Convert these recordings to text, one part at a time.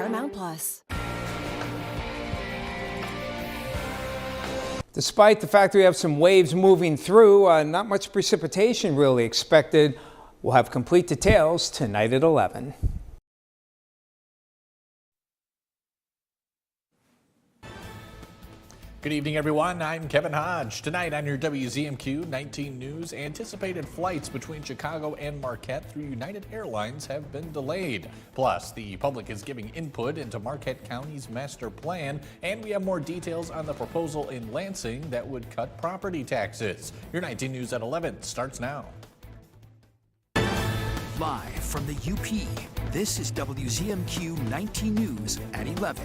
Paramount Plus. Despite the fact we have some waves moving through, not much precipitation really expected. We'll have complete details tonight at 11. Good evening, everyone. I'm Kevin Hodge. Tonight on your WZMQ 19 News, anticipated flights between Chicago and Marquette through United Airlines have been delayed. Plus, the public is giving input into Marquette County's master plan, and we have more details on the proposal in Lansing that would cut property taxes. Your 19 News at 11 starts now. Live from the UP, this is WZMQ 19 News at 11.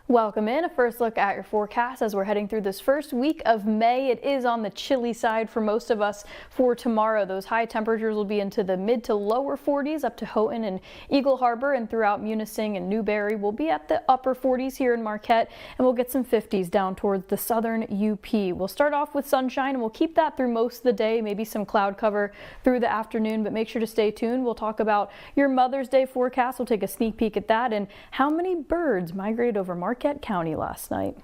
Welcome in. A first look at your forecast as we're heading through this first week of May. It is on the chilly side for most of us for tomorrow. Those high temperatures will be into the mid to lower 40s up to Houghton and Eagle Harbor, and throughout Munising and Newberry. We'll be at the upper 40s here in Marquette, and we'll get some 50s down towards the southern UP. We'll start off with sunshine, and we'll keep that through most of the day, maybe some cloud cover through the afternoon, but make sure to stay tuned. We'll talk about your Mother's Day forecast. We'll take a sneak peek at that and how many birds migrated over Marquette County last night.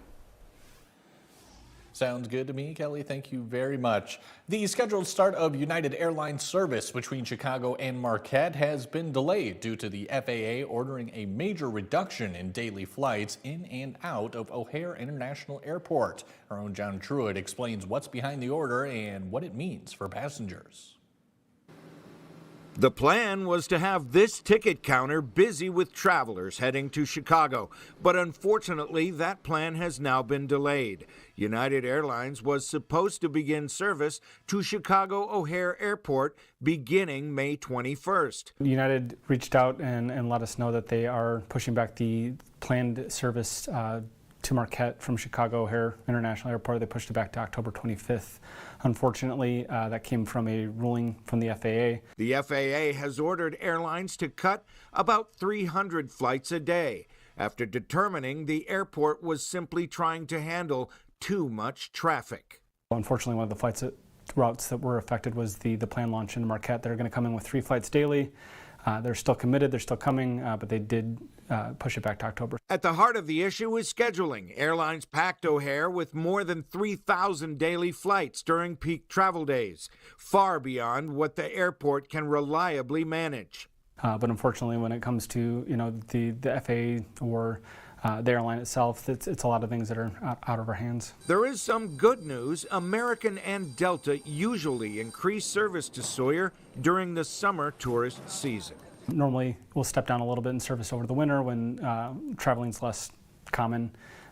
Sounds good to me, Kelly. Thank you very much. The scheduled start of United Airlines service between Chicago and Marquette has been delayed due to the FAA ordering a major reduction in daily flights in and out of O'Hare International Airport. Our own John Truitt explains what's behind the order and what it means for passengers. The plan was to have this ticket counter busy with travelers heading to Chicago, but unfortunately that plan has now been delayed. United Airlines was supposed to begin service to Chicago O'Hare Airport beginning May 21st. United reached out and let us know that they are pushing back the planned service to Marquette from Chicago O'Hare International Airport. They pushed it back to October 25th. Unfortunately, that came from a ruling from the FAA. The FAA has ordered airlines to cut about 300 flights a day after determining the airport was simply trying to handle too much traffic. Unfortunately, one of the routes that were affected was the planned launch in Marquette. They're going to come in with 3 flights daily. They're still committed, they're still coming, but they did push it back to October. At the heart of the issue is scheduling. Airlines packed O'Hare with more than 3,000 daily flights during peak travel days, far beyond what the airport can reliably manage. But unfortunately, when it comes to the FAA or the airline itself, it's a lot of things that are out of our hands. There is some good news. American and Delta usually increase service to Sawyer during the summer tourist season. Normally, we'll step down a little bit in service over the winter when traveling is less common,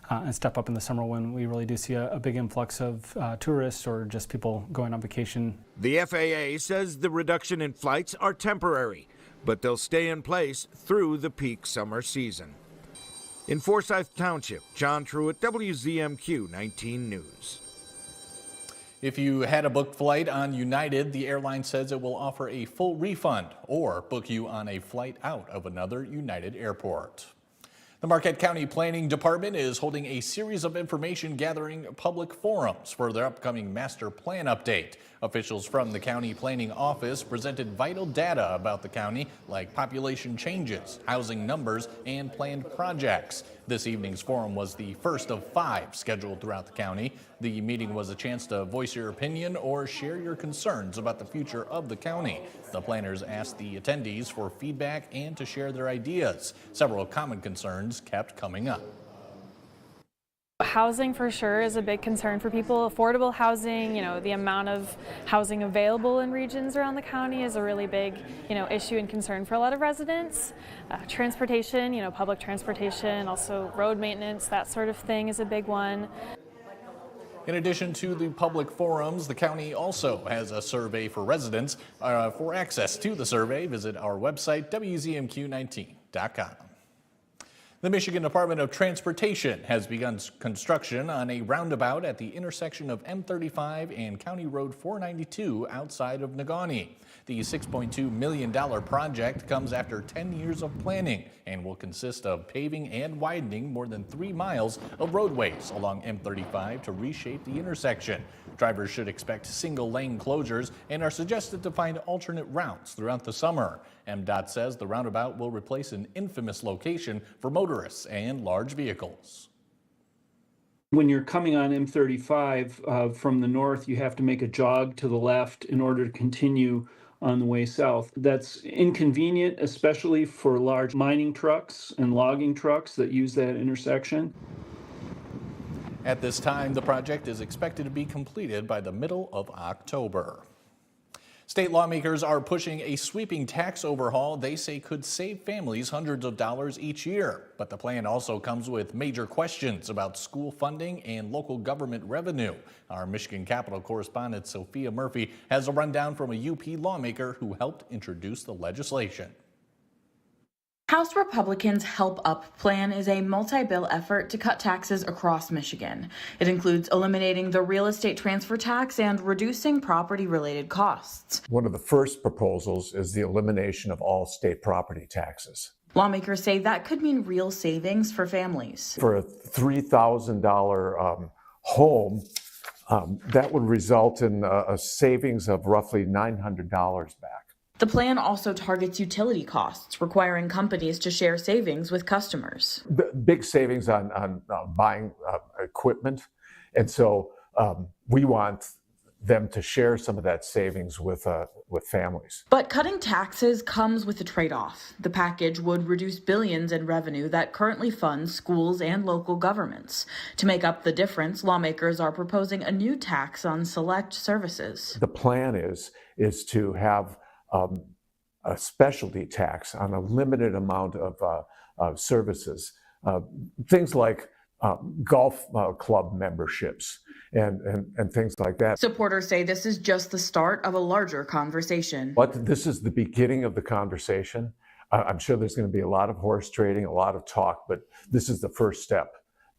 and step up in the summer when we really do see a big influx of tourists or just people going on vacation. The FAA says the reduction in flights are temporary, but they'll stay in place through the peak summer season. In Forsyth Township, John Truitt, WZMQ 19 News. If you had a booked flight on United, the airline says it will offer a full refund or book you on a flight out of another United airport. The Marquette County Planning Department is holding a series of information gathering public forums for their upcoming master plan update. Officials from the county planning office presented vital data about the county, like population changes, housing numbers, and planned projects. This evening's forum was the first of 5 scheduled throughout the county. The meeting was a chance to voice your opinion or share your concerns about the future of the county. The planners asked the attendees for feedback and to share their ideas. Several common concerns kept coming up. Housing for sure is a big concern for people. Affordable housing, the amount of housing available in regions around the county is a really big, issue and concern for a lot of residents. Transportation, public transportation, also road maintenance, that sort of thing is a big one. In addition to the public forums, the county also has a survey for residents. For access to the survey, visit our website, WZMQ19.com. The Michigan Department of Transportation has begun construction on a roundabout at the intersection of M35 and County Road 492 outside of Negaunee. The $6.2 million project comes after 10 years of planning and will consist of paving and widening more than 3 miles of roadways along M35 to reshape the intersection. Drivers should expect single-lane closures and are suggested to find alternate routes throughout the summer. MDOT says the roundabout will replace an infamous location for motorists and large vehicles. When you're coming on M35 from the north, you have to make a jog to the left in order to continue on the way south. That's inconvenient, especially for large mining trucks and logging trucks that use that intersection. At this time, the project is expected to be completed by the middle of October. State lawmakers are pushing a sweeping tax overhaul they say could save families hundreds of dollars each year. But the plan also comes with major questions about school funding and local government revenue. Our Michigan Capitol correspondent Sophia Murphy has a rundown from a UP lawmaker who helped introduce the legislation. House Republicans' Help Up plan is a multi-bill effort to cut taxes across Michigan. It includes eliminating the real estate transfer tax and reducing property-related costs. One of the first proposals is the elimination of all state property taxes. Lawmakers say that could mean real savings for families. For a $3,000 home, that would result in a savings of roughly $900 back. The plan also targets utility costs, requiring companies to share savings with customers. Big savings on buying equipment, and so we want them to share some of that savings with families. But cutting taxes comes with a trade-off. The package would reduce billions in revenue that currently funds schools and local governments. To make up the difference, lawmakers are proposing a new tax on select services. The plan is to have a specialty tax on a limited amount of services, things like golf club memberships and things like that. Supporters say this is just the start of a larger conversation. But this is the beginning of the conversation. I'm sure there's going to be a lot of horse trading, a lot of talk, but this is the first step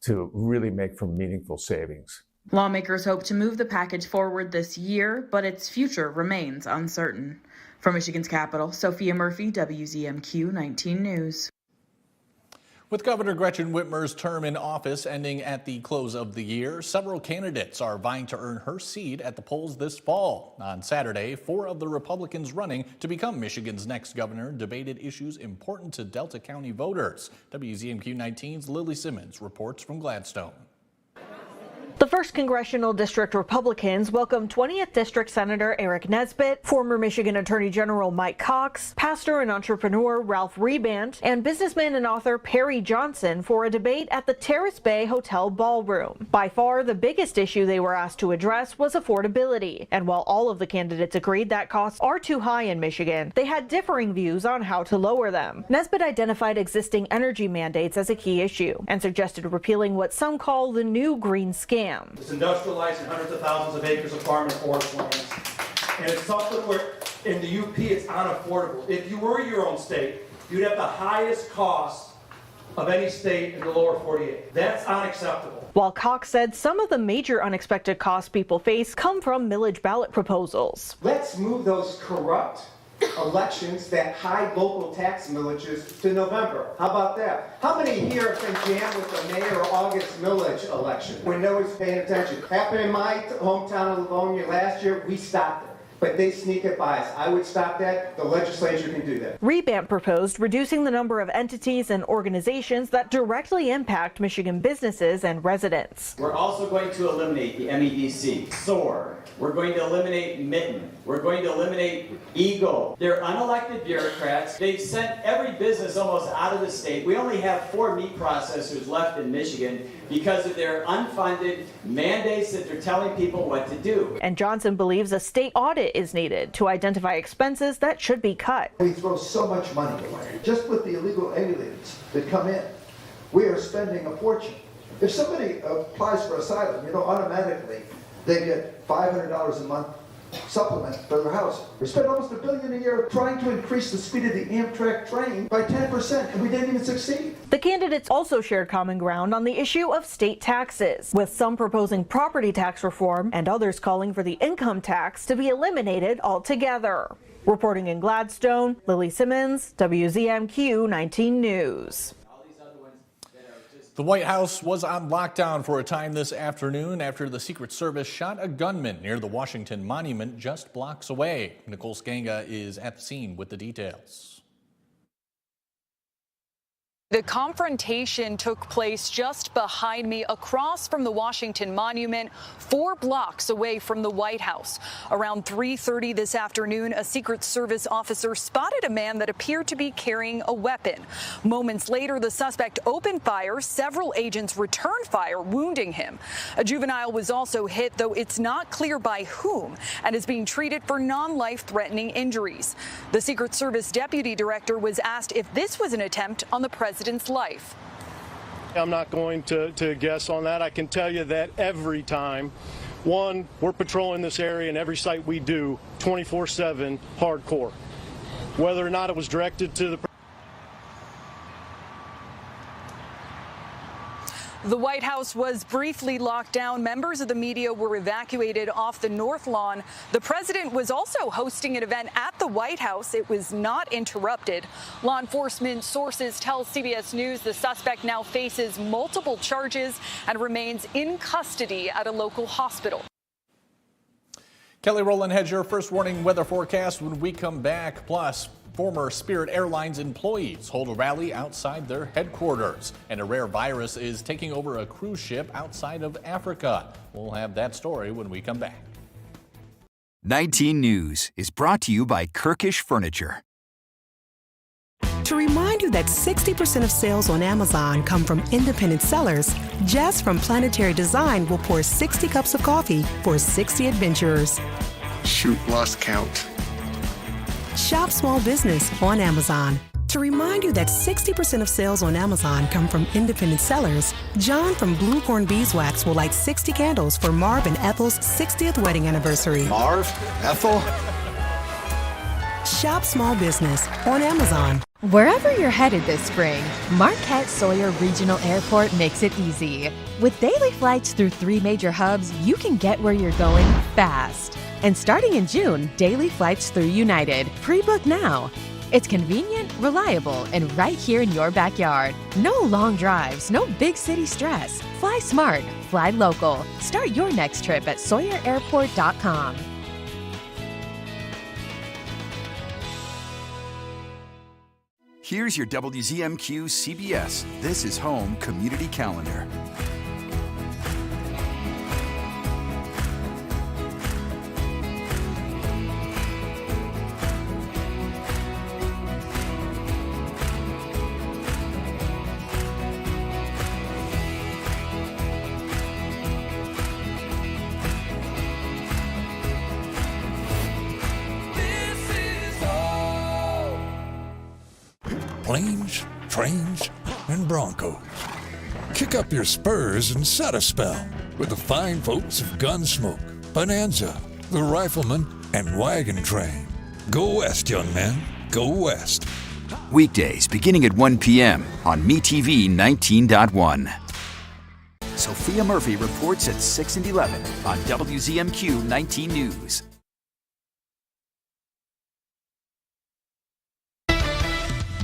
to really make for meaningful savings. Lawmakers hope to move the package forward this year, but its future remains uncertain. From Michigan's capital, Sophia Murphy, WZMQ 19 News. With Governor Gretchen Whitmer's term in office ending at the close of the year, several candidates are vying to earn her seat at the polls this fall. On Saturday, 4 of the Republicans running to become Michigan's next governor debated issues important to Delta County voters. WZMQ 19's Lily Simmons reports from Gladstone. The 1st Congressional District Republicans welcomed 20th District Senator Eric Nesbitt, former Michigan Attorney General Mike Cox, pastor and entrepreneur Ralph Rebant, and businessman and author Perry Johnson for a debate at the Terrace Bay Hotel Ballroom. By far, the biggest issue they were asked to address was affordability. And while all of the candidates agreed that costs are too high in Michigan, they had differing views on how to lower them. Nesbitt identified existing energy mandates as a key issue and suggested repealing what some call the new green scam. It's industrializing hundreds of thousands of acres of farm and forest lands. And it's something where in the UP it's unaffordable. If you were your own state, you'd have the highest cost of any state in the lower 48. That's unacceptable. While Cox said some of the major unexpected costs people face come from millage ballot proposals. Let's move those corrupt elections, that high local tax millages, to November. How about that? How many here have been jammed with the May or August millage election when nobody's paying attention? Happened in my hometown of Livonia last year. We stopped it. But they sneak it by us. I would stop that. The legislature can do that. Rebant proposed reducing the number of entities and organizations that directly impact Michigan businesses and residents. We're also going to eliminate the MEDC, SOAR. We're going to eliminate Mitten. We're going to eliminate EGLE. They're unelected bureaucrats. They've sent every business almost out of the state. We only have 4 meat processors left in Michigan because of their unfunded mandates that they're telling people what to do. And Johnson believes a state audit is needed to identify expenses that should be cut. We throw so much money away. Just with the illegal aliens that come in, we are spending a fortune. If somebody applies for asylum, automatically they get $500 a month supplement for their house. We spend almost $1 billion a year trying to increase the speed of the Amtrak train by 10%, and we didn't even succeed. The candidates also shared common ground on the issue of state taxes, with some proposing property tax reform and others calling for the income tax to be eliminated altogether. Reporting in Gladstone, Lily Simmons, WZMQ 19 News. The White House was on lockdown for a time this afternoon after the Secret Service shot a gunman near the Washington Monument just blocks away. Nicole Skanga is at the scene with the details. The confrontation took place just behind me across from the Washington Monument, 4 blocks away from the White House. Around 3:30 this afternoon, a Secret Service officer spotted a man that appeared to be carrying a weapon. Moments later, the suspect opened fire. Several agents returned fire, wounding him. A juvenile was also hit, though it's not clear by whom, and is being treated for non-life-threatening injuries. The Secret Service deputy director was asked if this was an attempt on the president's life. I'm not going to guess on that. I can tell you that every time, one, we're patrolling this area and every site we do 24/7 hardcore. Whether or not it was directed to the The White House was briefly locked down. Members of the media were evacuated off the North Lawn. The president was also hosting an event at the White House. It was not interrupted. Law enforcement sources tell CBS News the suspect now faces multiple charges and remains in custody at a local hospital. Kelly Rowland has your first warning weather forecast when we come back. Plus, former Spirit Airlines employees hold a rally outside their headquarters, and a rare virus is taking over a cruise ship outside of Africa. We'll have that story when we come back. 19 News is brought to you by Kirkish Furniture. To remind you that 60% of sales on Amazon come from independent sellers, Jess from Planetary Design will pour 60 cups of coffee for 60 adventurers. Shoot, lost count. Shop small business on Amazon. To remind you that 60% of sales on Amazon come from independent sellers, John from Bluecorn Beeswax will light 60 candles for Marv and Ethel's 60th wedding anniversary. Marv? Ethel? Shop small business on Amazon. Wherever you're headed this spring, Marquette Sawyer Regional Airport makes it easy. With daily flights through 3 major hubs, you can get where you're going fast. And starting in June, daily flights through United. Pre-book now. It's convenient, reliable, and right here in your backyard. No long drives, no big city stress. Fly smart, fly local. Start your next trip at SawyerAirport.com. Here's your WZMQ CBS This is Home Community Calendar. Planes, trains, and Broncos. Kick up your spurs and set a spell with the fine folks of Gunsmoke, Bonanza, the Rifleman, and Wagon Train. Go west, young men. Go west. Weekdays beginning at 1 p.m. on MeTV 19.1. Sophia Murphy reports at 6 and 11 on WZMQ 19 News.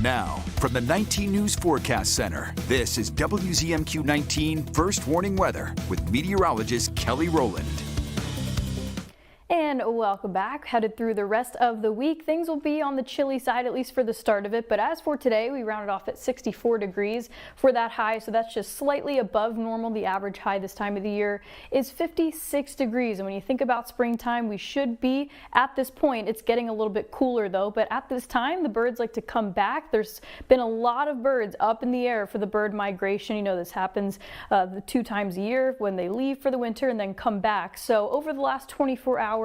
Now, from the 19 News Forecast Center, this is WZMQ 19 First Warning Weather with meteorologist Kelly Rowland. And welcome back. Headed through the rest of the week, things will be on the chilly side, at least for the start of it. But as for today, we rounded off at 64 degrees for that high, so that's just slightly above normal. The average high this time of the year is 56 degrees. And when you think about springtime, we should be at this point. It's getting a little bit cooler though, but at this time, the birds like to come back. There's been a lot of birds up in the air for the bird migration. You know, this happens 2 times a year when they leave for the winter and then come back. So over the last 24 hours,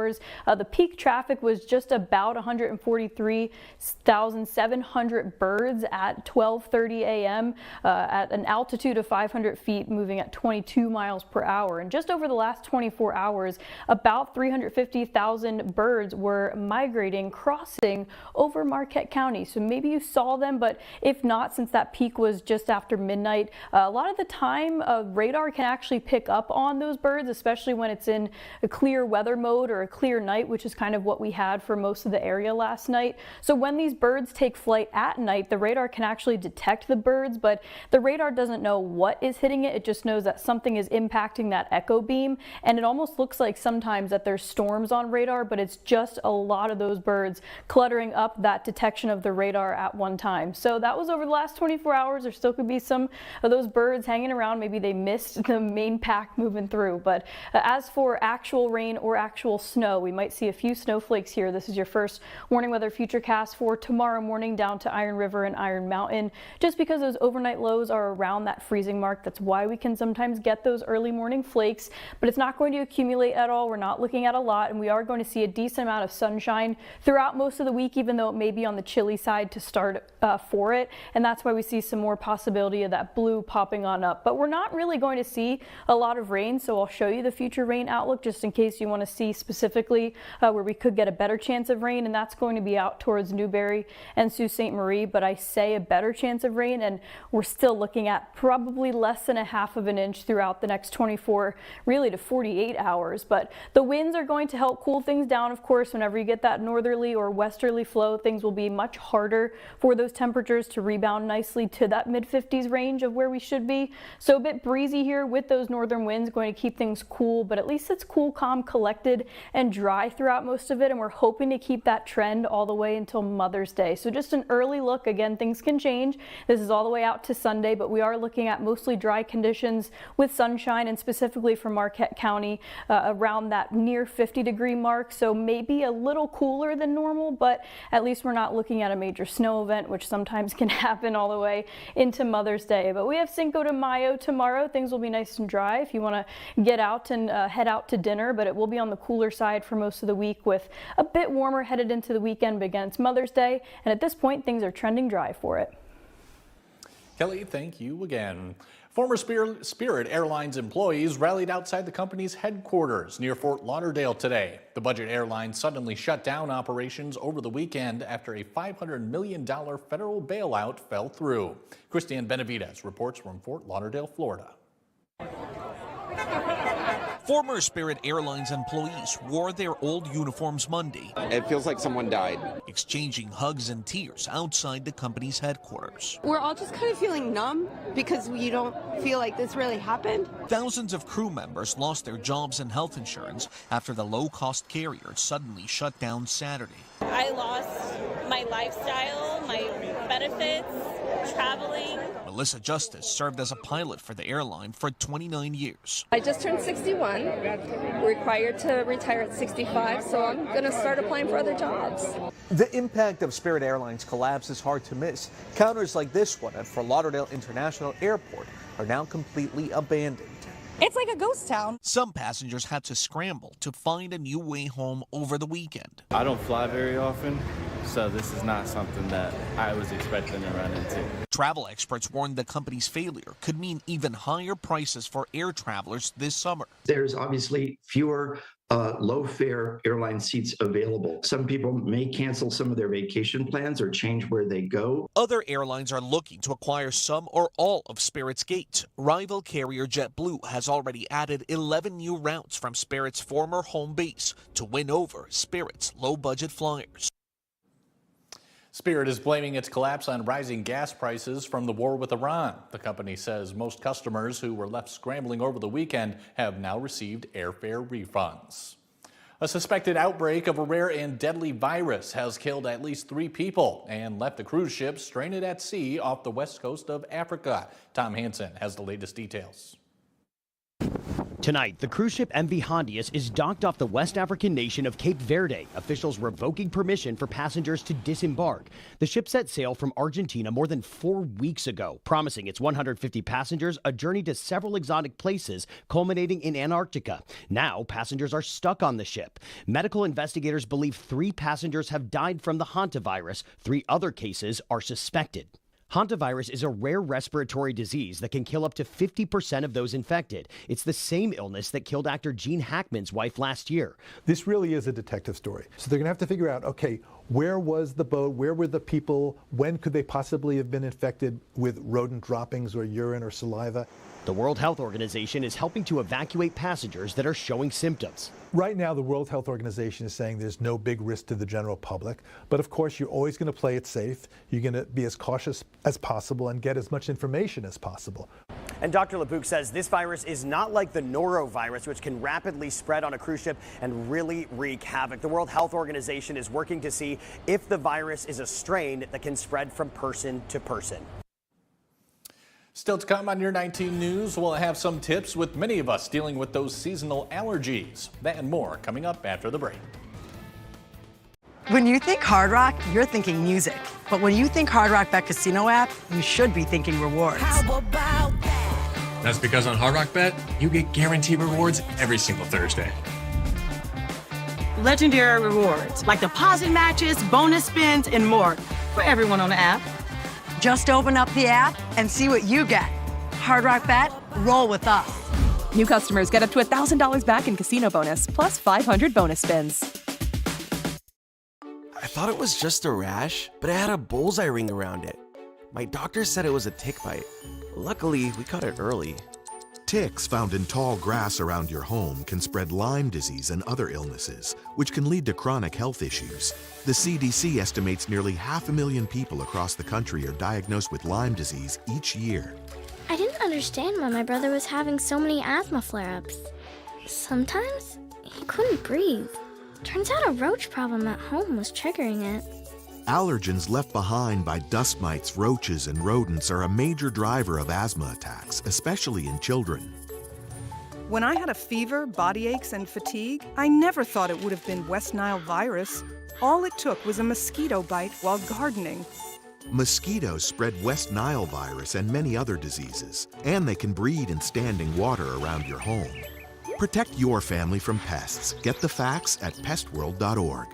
the peak traffic was just about 143,700 birds at 12:30 a.m. At an altitude of 500 feet, moving at 22 miles per hour. And just over the last 24 hours, about 350,000 birds were migrating, crossing over Marquette County. So maybe you saw them, but if not, since that peak was just after midnight, a lot of the time radar can actually pick up on those birds, especially when it's in a clear weather mode or a clear night, which is kind of what we had for most of the area last night. So when these birds take flight at night, the radar can actually detect the birds, but the radar doesn't know what is hitting it. It just knows that something is impacting that echo beam, and it almost looks like sometimes that there's storms on radar, but it's just a lot of those birds cluttering up that detection of the radar at one time. So that was over the last 24 hours. There still could be some of those birds hanging around. Maybe they missed the main pack moving through. But as for actual rain or actual snow, we might see a few snowflakes here. This is your first warning weather futurecast for tomorrow morning down to Iron River and Iron Mountain. Just because those overnight lows are around that freezing mark, that's why we can sometimes get those early morning flakes, but it's not going to accumulate at all. We're not looking at a lot, and we are going to see a decent amount of sunshine throughout most of the week, even though it may be on the chilly side to start for it, and that's why we see some more possibility of that blue popping on up. But we're not really going to see a lot of rain, so I'll show you the future rain outlook just in case you want to see specifically where we could get a better chance of rain, and that's going to be out towards Newberry and Sault Ste. Marie. But I say a better chance of rain, and we're still looking at probably less than a half of an inch throughout the next 24 really to 48 hours. But the winds are going to help cool things down. Of course, whenever you get that northerly or westerly flow, things will be much harder for those temperatures to rebound nicely to that mid-50s range of where we should be. So a bit breezy here with those northern winds, going to keep things cool, but at least it's cool, calm, collected, and dry throughout most of it, and we're hoping to keep that trend all the way until Mother's Day. So just an early look. Again, things can change. This is all the way out to Sunday, but we are looking at mostly dry conditions with sunshine, and specifically for Marquette County around that near 50-degree mark. So maybe a little cooler than normal, but at least we're not looking at a major snow event, which sometimes can happen all the way into Mother's Day. But we have Cinco de Mayo tomorrow. Things will be nice and dry if you want to get out and head out to dinner, but it will be on the cooler side for most of the week with a bit warmer headed into the weekend. But again, it's Mother's Day, and at this point things are trending dry for it. Kelly, thank you again. Former Spirit Airlines employees rallied outside the company's headquarters near Fort Lauderdale today. The budget airline suddenly shut down operations over the weekend after a $500 million federal bailout fell through. Christiane Benavides reports from Fort Lauderdale, Florida. Former Spirit Airlines employees wore their old uniforms Monday. It feels like someone died. Exchanging hugs and tears outside the company's headquarters. We're all just kind of feeling numb because you don't feel like this really happened. Thousands of crew members lost their jobs and health insurance after the low-cost carrier suddenly shut down Saturday. I lost my lifestyle, my benefits, traveling. Melissa Justice served as a pilot for the airline for 29 years. I just turned 61, required to retire at 65, so I'm going to start applying for other jobs. The impact of Spirit Airlines' collapse is hard to miss. Counters like this one at Fort Lauderdale International Airport are now completely abandoned. It's like a ghost town. Some passengers had to scramble to find a new way home over the weekend. I don't fly very often, so this is not something that I was expecting to run into. Travel experts warned the company's failure could mean even higher prices for air travelers this summer. There's obviously fewer low-fare airline seats available. Some people may cancel some of their vacation plans or change where they go. Other airlines are looking to acquire some or all of Spirit's gates. Rival carrier JetBlue has already added 11 new routes from Spirit's former home base to win over Spirit's low-budget flyers. Spirit is blaming its collapse on rising gas prices from the war with Iran. The company says most customers who were left scrambling over the weekend have now received airfare refunds. A suspected outbreak of a rare and deadly virus has killed at least 3 people and left the cruise ship stranded at sea off the west coast of Africa. Tom Hansen has the latest details. Tonight, the cruise ship MV Hondius is docked off the West African nation of Cape Verde, officials revoking permission for passengers to disembark. The ship set sail from Argentina more than 4 weeks ago, promising its 150 passengers a journey to several exotic places, culminating in Antarctica. Now, passengers are stuck on the ship. Medical investigators believe 3 passengers have died from the hantavirus. 3 other cases are suspected. Hantavirus is a rare respiratory disease that can kill up to 50% of those infected. It's the same illness that killed actor Gene Hackman's wife last year. This really is a detective story. So they're going to have to figure out, okay, Where was the boat? Where were the people? When could they possibly have been infected with rodent droppings or urine or saliva? The World Health Organization is helping to evacuate passengers that are showing symptoms. Right now, the World Health Organization is saying there's no big risk to the general public. But of course, you're always going to play it safe. You're going to be as cautious as possible and get as much information as possible. And Dr. LeBouc says this virus is not like the norovirus, which can rapidly spread on a cruise ship and really wreak havoc. The World Health Organization is working to see if the virus is a strain that can spread from person to person. Still to come on your 19 News, we'll have some tips with many of us dealing with those seasonal allergies. That and more coming up after the break. When you think Hard Rock, you're thinking music. But when you think Hard Rock Bet Casino app, you should be thinking rewards. How about that? That's because on Hard Rock Bet, you get guaranteed rewards every single Thursday. Legendary rewards, like deposit matches, bonus spins, and more for everyone on the app. Just open up the app and see what you get. Hard Rock Bet, roll with us. New customers get up to $1,000 back in casino bonus, plus 500 bonus spins. I thought it was just a rash, but it had a bullseye ring around it. My doctor said it was a tick bite. Luckily, we caught it early. Ticks found in tall grass around your home can spread Lyme disease and other illnesses, which can lead to chronic health issues. The CDC estimates nearly 500,000 people across the country are diagnosed with Lyme disease each year. I didn't understand why my brother was having so many asthma flare-ups. Sometimes he couldn't breathe. Turns out a roach problem at home was triggering it. Allergens left behind by dust mites, roaches, and rodents are a major driver of asthma attacks, especially in children. When I had a fever, body aches, and fatigue, I never thought it would have been West Nile virus. All it took was a mosquito bite while gardening. Mosquitoes spread West Nile virus and many other diseases, and they can breed in standing water around your home. Protect your family from pests. Get the facts at pestworld.org.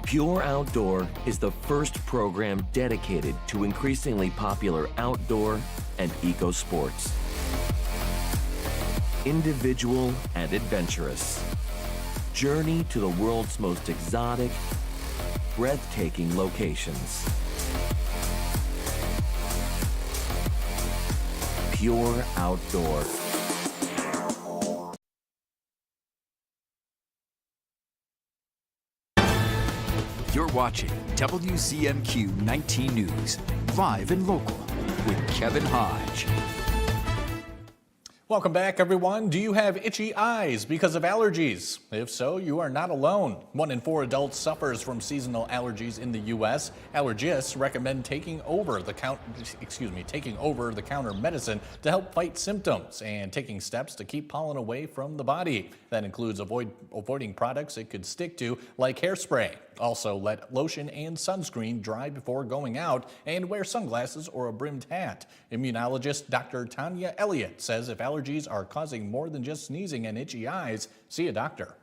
Pure Outdoor is the first program dedicated to increasingly popular outdoor and eco sports. Individual and adventurous. Journey to the world's most exotic, breathtaking locations. Pure Outdoor. You're watching WZMQ 19 News, live and local with Kevin Hodge. Welcome back, everyone. Do you have itchy eyes because of allergies? If so, you are not alone. 1 in 4 adults suffers from seasonal allergies in the U.S. Allergists recommend taking over the counter medicine to help fight symptoms and taking steps to keep pollen away from the body. That includes avoiding products it could stick to, like hairspray. Also, let lotion and sunscreen dry before going out, and wear sunglasses or a brimmed hat. Immunologist Dr. Tanya Elliott says if allergies are causing more than just sneezing and itchy eyes, see a doctor.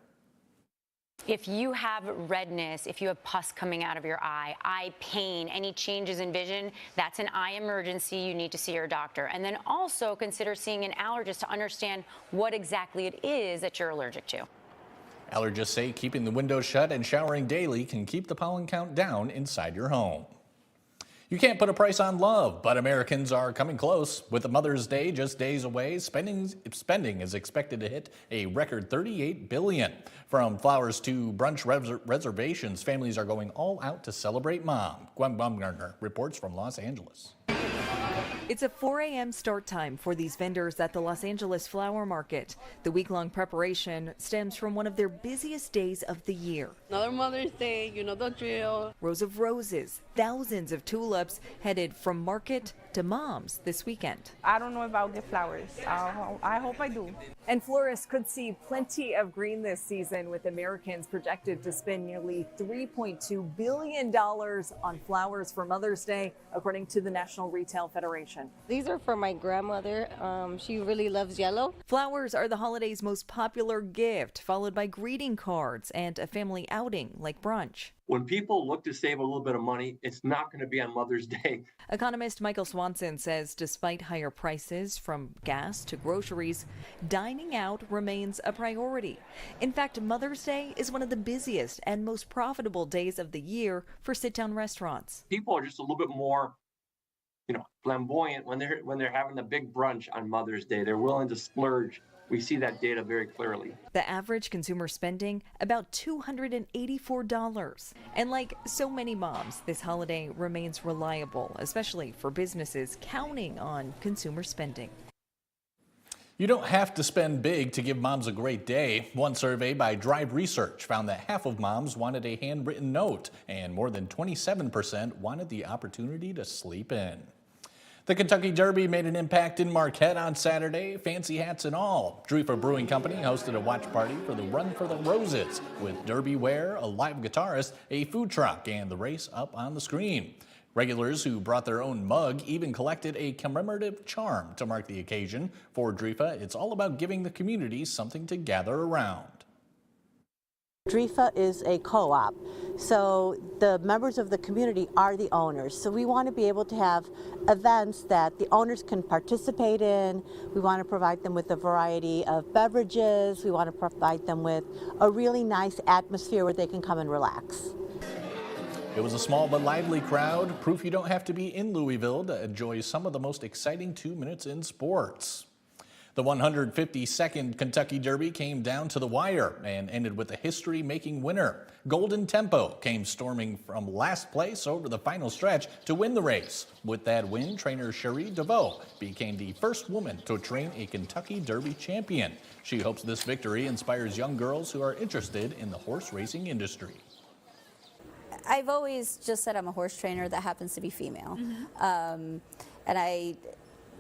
If you have redness, if you have pus coming out of your eye pain, any changes in vision, that's an eye emergency. You need to see your doctor. And then also consider seeing an allergist to understand what exactly it is that you're allergic to. Allergists say keeping the windows shut and showering daily can keep the pollen count down inside your home. You can't put a price on love, but Americans are coming close. With Mother's Day just days away, spending is expected to hit a record $38 billion. From flowers to brunch reservations, families are going all out to celebrate Mom. Gwen Baumgartner reports from Los Angeles. It's a 4 a.m. start time for these vendors at the Los Angeles Flower Market. The week-long preparation stems from one of their busiest days of the year. Another Mother's Day, you know the drill. Rows of roses, thousands of tulips headed from market to Mom's this weekend. I don't know if I'll get flowers. I hope I do. And florists could see plenty of green this season, with Americans projected to spend nearly $3.2 billion on flowers for Mother's Day, according to the National Retail Federation. redemption. These are for my grandmother. She really loves yellow. Flowers are the holiday's most popular gift, followed by greeting cards and a family outing like brunch. When people look to save a little bit of money, it's not going to be on Mother's Day. Economist Michael Swanson says despite higher prices from gas to groceries, dining out remains a priority. In fact, Mother's Day is one of the busiest and most profitable days of the year for sit-down restaurants. People are just a little bit more, flamboyant when they're having a big brunch on Mother's Day. They're willing to splurge. We see that data very clearly. The average consumer spending about $284. And like so many moms, this holiday remains reliable, especially for businesses counting on consumer spending. You don't have to spend big to give moms a great day. One survey by Drive Research found that half of moms wanted a handwritten note, and more than 27% wanted the opportunity to sleep in. The Kentucky Derby made an impact in Marquette on Saturday, fancy hats and all. Drifa Brewing Company hosted a watch party for the Run for the Roses with Derby wear, a live guitarist, a food truck, and the race up on the screen. Regulars who brought their own mug even collected a commemorative charm to mark the occasion. For Drifa, it's all about giving the community something to gather around. Drifa is a co-op, so the members of the community are the owners. So we want to be able to have events that the owners can participate in. We want to provide them with a variety of beverages. We want to provide them with a really nice atmosphere where they can come and relax. It was a small but lively crowd, proof you don't have to be in Louisville to enjoy some of the most exciting 2 minutes in sports. The 152nd Kentucky Derby came down to the wire and ended with a history-making winner. Golden Tempo came storming from last place over the final stretch to win the race. With that win, trainer Cherie DeVoe became the first woman to train a Kentucky Derby champion. She hopes this victory inspires young girls who are interested in the horse racing industry. I've always just said I'm a horse trainer that happens to be female. And I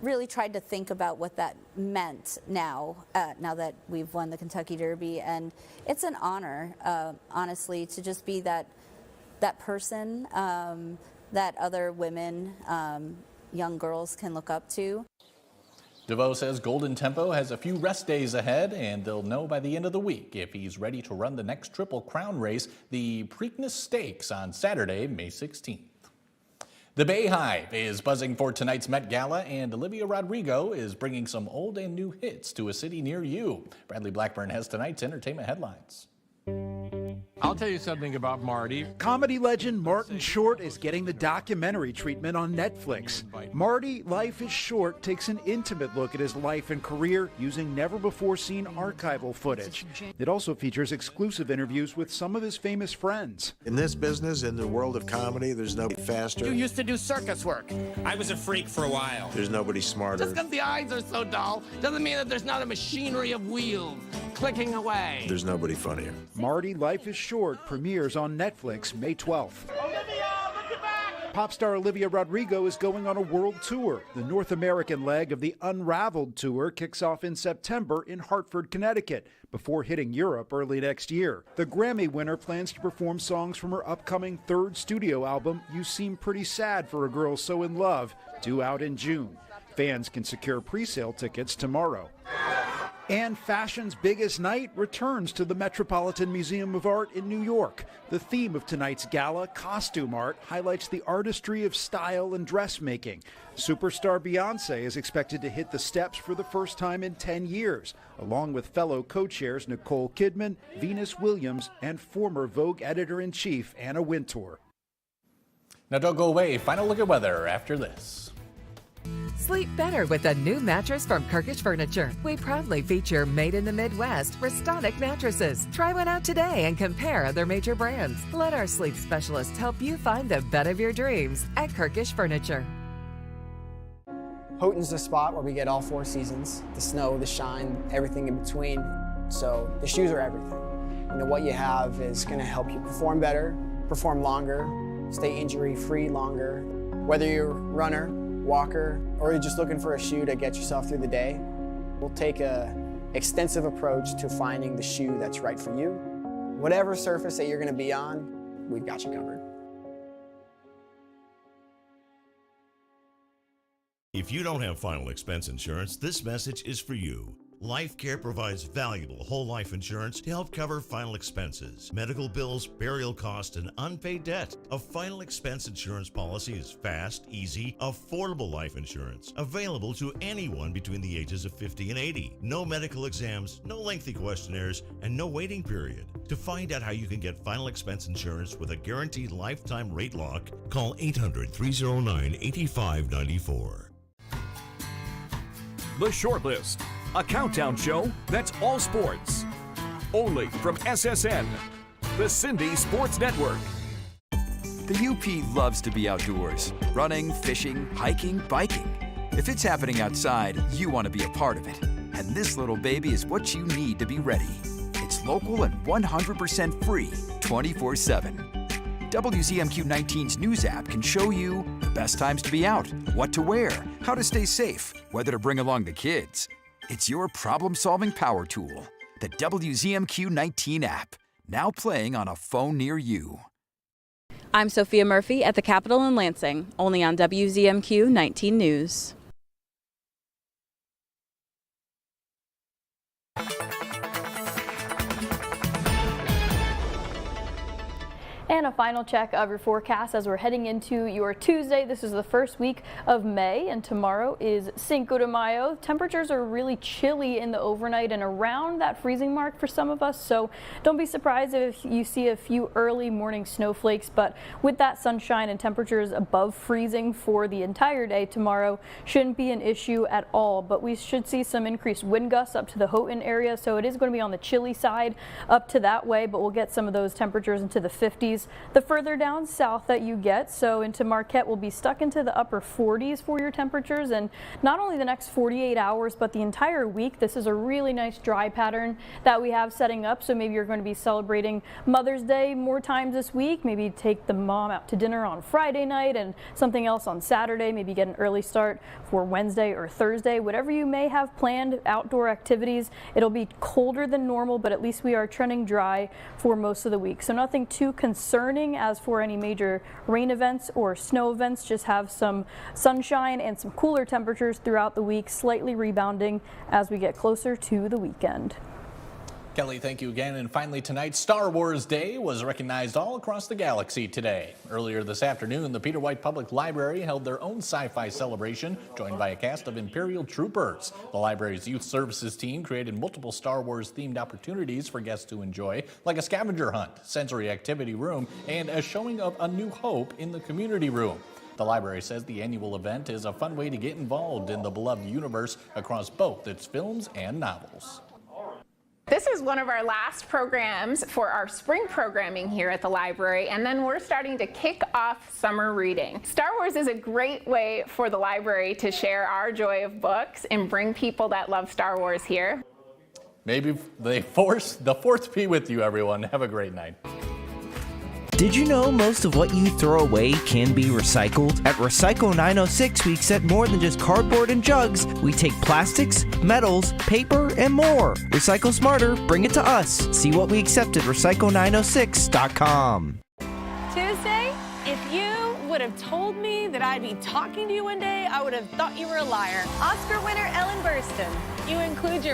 really tried to think about what that meant now that we've won the Kentucky Derby, and it's an honor, honestly, to just be that person that other women, young girls can look up to. DeVoe says Golden Tempo has a few rest days ahead, and they'll know by the end of the week if he's ready to run the next Triple Crown race, the Preakness Stakes, on Saturday, May 16th. The Bay Hive is buzzing for tonight's Met Gala, and Olivia Rodrigo is bringing some old and new hits to a city near you. Bradley Blackburn has tonight's entertainment headlines. I'll tell you something about Marty. Comedy legend Martin Short is getting the documentary treatment on Netflix. Marty, Life is Short takes an intimate look at his life and career using never-before-seen archival footage. It also features exclusive interviews with some of his famous friends. In this business, in the world of comedy, there's nobody faster. You used to do circus work. I was a freak for a while. There's nobody smarter. Just because the eyes are so dull doesn't mean that there's not a machinery of wheels clicking away. There's nobody funnier. Marty, Life is Short premieres on Netflix May 12th. Pop star Olivia Rodrigo is going on a world tour. The North American leg of the Unraveled tour kicks off in September in Hartford, Connecticut, before hitting Europe early next year. The Grammy winner plans to perform songs from her upcoming third studio album, You Seem Pretty Sad for a Girl So in Love, due out in June. Fans can secure pre-sale tickets tomorrow. And fashion's biggest night returns to the Metropolitan Museum of Art in New York. The theme of tonight's gala, costume art, highlights the artistry of style and dressmaking. Superstar Beyoncé is expected to hit the steps for the first time in 10 years, along with fellow co-chairs Nicole Kidman, Venus Williams, and former Vogue editor-in-chief Anna Wintour. Now don't go away. Final look at weather after this. Sleep better with a new mattress from Kirkish Furniture. We proudly feature made in the Midwest Restonic mattresses. Try one out today and compare other major brands. Let our sleep specialists help you find the bed of your dreams at Kirkish Furniture. Houghton's the spot where we get all four seasons, the snow, the shine, everything in between. So the shoes are everything. What you have is going to help you perform better, perform longer, stay injury-free longer. Whether you're a runner, walker, or you're just looking for a shoe to get yourself through the day, we'll take an extensive approach to finding the shoe that's right for you. Whatever surface that you're going to be on, we've got you covered. If you don't have final expense insurance, this message is for you. Life Care provides valuable whole life insurance to help cover final expenses, medical bills, burial costs, and unpaid debt. A final expense insurance policy is fast, easy, affordable life insurance available to anyone between the ages of 50 and 80. No medical exams, no lengthy questionnaires, and no waiting period. To find out how you can get final expense insurance with a guaranteed lifetime rate lock, call 800-309-8594. The Shortlist, a countdown show that's all sports. Only from SSN, the Cindy Sports Network. The UP loves to be outdoors. Running, fishing, hiking, biking. If it's happening outside, you want to be a part of it. And this little baby is what you need to be ready. It's local and 100% free, 24/7. WZMQ 19's news app can show you the best times to be out, what to wear, how to stay safe, whether to bring along the kids. It's your problem-solving power tool, the WZMQ 19 app, now playing on a phone near you. I'm Sophia Murphy at the Capitol in Lansing, only on WZMQ 19 News. And a final check of your forecast as we're heading into your Tuesday. This is the first week of May, and tomorrow is Cinco de Mayo. Temperatures are really chilly in the overnight and around that freezing mark for some of us, so don't be surprised if you see a few early morning snowflakes. But with that sunshine and temperatures above freezing for the entire day tomorrow, shouldn't be an issue at all. But we should see some increased wind gusts up to the Houghton area, so it is going to be on the chilly side up to that way, but we'll get some of those temperatures into the 50s. The further down south that you get, so into Marquette, will be stuck into the upper 40s for your temperatures, and not only the next 48 hours, but the entire week. This is a really nice dry pattern that we have setting up, so maybe you're going to be celebrating Mother's Day more times this week. Maybe take the mom out to dinner on Friday night and something else on Saturday. Maybe get an early start for Wednesday or Thursday. Whatever you may have planned, outdoor activities. It'll be colder than normal, but at least we are trending dry for most of the week, so nothing too concerning as for any major rain events or snow events. Just have some sunshine and some cooler temperatures throughout the week, slightly rebounding as we get closer to the weekend. Kelly, thank you again. And finally tonight, Star Wars Day was recognized all across the galaxy today. Earlier this afternoon, the Peter White Public Library held their own sci-fi celebration, joined by a cast of Imperial troopers. The library's youth services team created multiple Star Wars themed opportunities for guests to enjoy, like a scavenger hunt, sensory activity room, and a showing of A New Hope in the community room. The library says the annual event is a fun way to get involved in the beloved universe across both its films and novels. This is one of our last programs for our spring programming here at the library, and then we're starting to kick off summer reading. Star Wars is a great way for the library to share our joy of books and bring people that love Star Wars here. Maybe the fourth be with you, everyone. Have a great night. Did you know most of what you throw away can be recycled? At Recycle 906, we accept more than just cardboard and jugs. We take plastics, metals, paper, and more. Recycle smarter, bring it to us. See what we accept at recycle906.com. Tuesday, if you would have told me that I'd be talking to you one day, I would have thought you were a liar. Oscar winner Ellen Burstyn. You include your